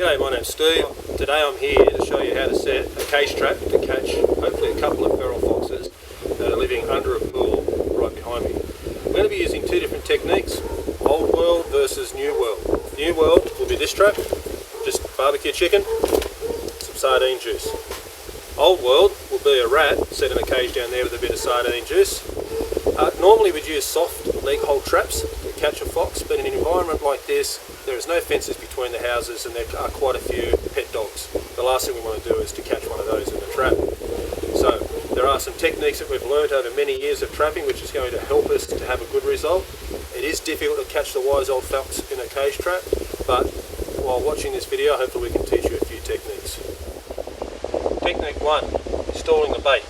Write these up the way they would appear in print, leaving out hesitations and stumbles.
G'day, my name's Steve. Today I'm here to show you how to set a cage trap to catch hopefully a couple of feral foxes that are living under a pool right behind me. I'm going to be using two different techniques, old world versus new world. New world will be this trap, just barbecue chicken, some sardine juice. Old world will be a rat set in a cage down there with a bit of sardine juice. Normally we'd use soft leg hold traps to catch a fox, but in an environment like this there is no fences between the houses and there are quite a few pet dogs. The last thing we want to do is to catch one of those in the trap. So there are some techniques that we've learned over many years of trapping which is going to help us to have a good result. It is difficult to catch the wise old fox in a cage trap, but while watching this video hopefully we can teach you a few techniques. Technique 1, installing the bait.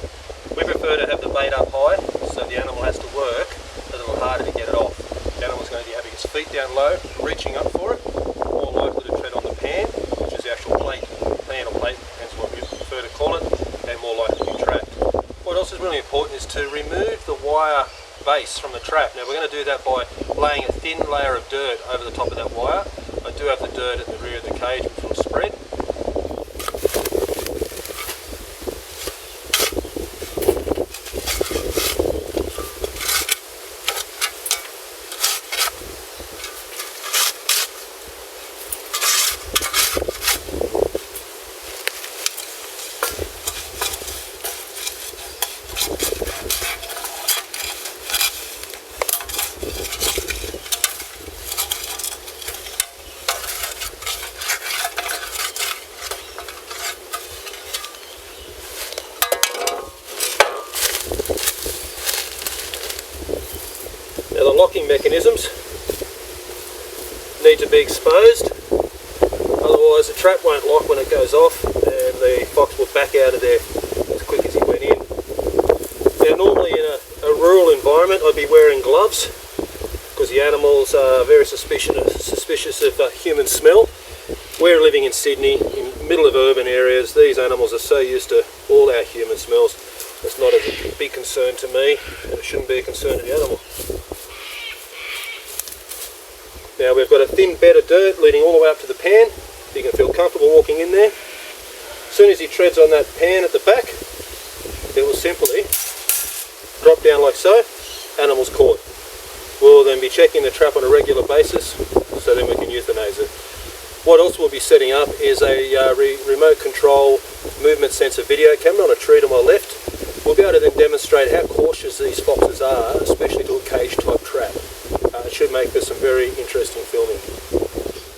We prefer to have the bait up high so the animal has to work a little harder to get it off. The animal's going to be having its feet down low, reaching up for it, more likely to tread on the pan, which is the actual plate, pan or plate, depends what you prefer to call it, and more likely to be trapped. What else is really important is to remove the wire base from the trap. Now we're going to do that by laying a thin layer of dirt over the top of that wire. I do have the dirt at the rear of the cage which will spread. Now the locking mechanisms need to be exposed, otherwise the trap won't lock when it goes off and the fox will back out of there as quick as he went in. Now normally in a rural environment I'd be wearing gloves because the animals are very suspicious of human smell. We're living in Sydney, in the middle of urban areas. These animals are so used to all our human smells. It's not a big concern to me and it shouldn't be a concern to the animal. Now we've got a thin bed of dirt leading all the way up to the pan. You can feel comfortable walking in there. As soon as he treads on that pan at the back, it will simply drop down like so. Animal's caught. We'll then be checking the trap on a regular basis so then we can euthanize it. What else we'll be setting up is a remote control movement sensor video camera on a tree to my left. We'll be able to then demonstrate how cautious these foxes are, especially to a cage type trap. It should make for some very interesting filming.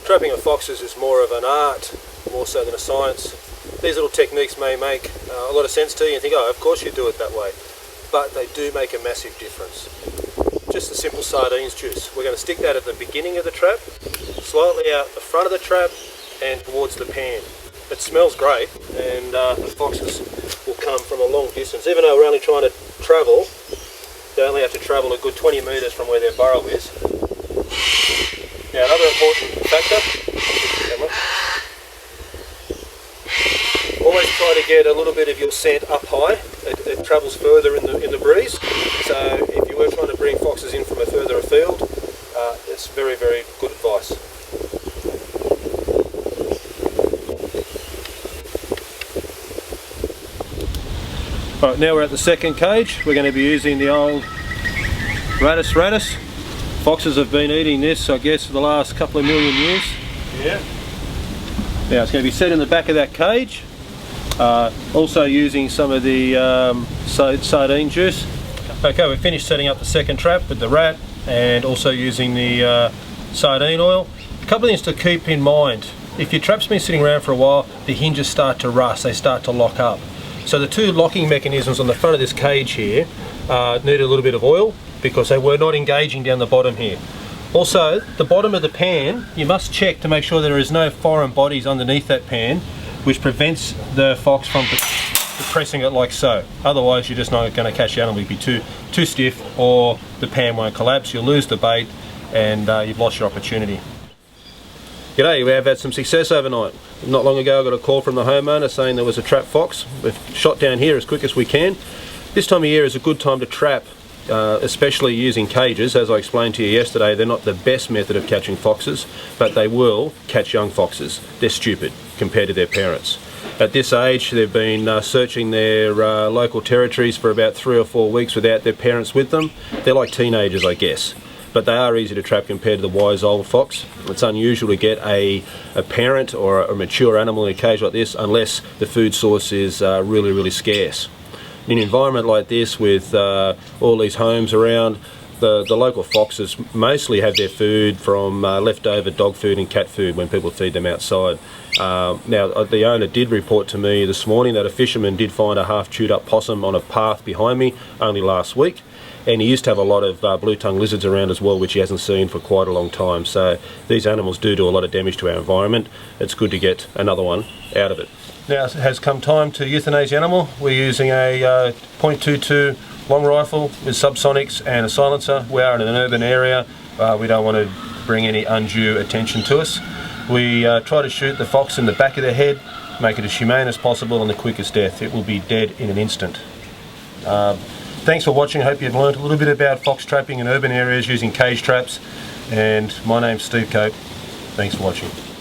Trapping of foxes is more of an art, more so than a science. These little techniques may make a lot of sense to you and think, oh, of course you do it that way. But they do make a massive difference. Just the simple sardines juice. We're going to stick that at the beginning of the trap, slightly out the front of the trap and towards the pan. It smells great and the foxes will come from a long distance. Even though we're only trying to travel, they only have to travel a good 20 metres from where their burrow is. Now another important factor, always try to get a little bit of your scent up high. It travels further in the breeze, so if you were trying to bring foxes in from a further afield, it's very, very good advice. Right, now we're at the second cage. We're going to be using the old Rattus. Foxes have been eating this, I guess, for the last couple of million years. Yeah. Now it's going to be set in the back of that cage. Also using some of the sardine juice. Okay, we've finished setting up the second trap with the rat and also using the sardine oil. A couple of things to keep in mind. If your trap's been sitting around for a while, the hinges start to rust, they start to lock up. So the two locking mechanisms on the front of this cage here need a little bit of oil because they were not engaging down the bottom here. Also, the bottom of the pan, you must check to make sure there is no foreign bodies underneath that pan which prevents the fox from depressing it like so. Otherwise you're just not going to catch the animal. You'll be too stiff or the pan won't collapse, you'll lose the bait and you've lost your opportunity. G'day, we have had some success overnight. Not long ago I got a call from the homeowner saying there was a trapped fox. We've shot down here as quick as we can. This time of year is a good time to trap especially using cages. As I explained to you yesterday, they're not the best method of catching foxes, but they will catch young foxes. They're stupid compared to their parents. At this age, they've been searching their local territories for about 3 or 4 weeks without their parents with them. They're like teenagers, I guess. But they are easy to trap compared to the wise old fox. It's unusual to get a parent or a mature animal in a cage like this unless the food source is really, really scarce. In an environment like this with all these homes around, the local foxes mostly have their food from leftover dog food and cat food when people feed them outside. Now, the owner did report to me this morning that a fisherman did find a half chewed up possum on a path behind me only last week. And he used to have a lot of blue-tongued lizards around as well, which he hasn't seen for quite a long time. So these animals do a lot of damage to our environment. It's good to get another one out of it. Now it has come time to euthanize the animal. We're using a .22 long rifle with subsonics and a silencer. We are in an urban area. We don't want to bring any undue attention to us. We try to shoot the fox in the back of the head, make it as humane as possible and the quickest death. It will be dead in an instant. Thanks for watching. I hope you've learned a little bit about fox trapping in urban areas using cage traps. And my name's Steve Cope. Thanks for watching.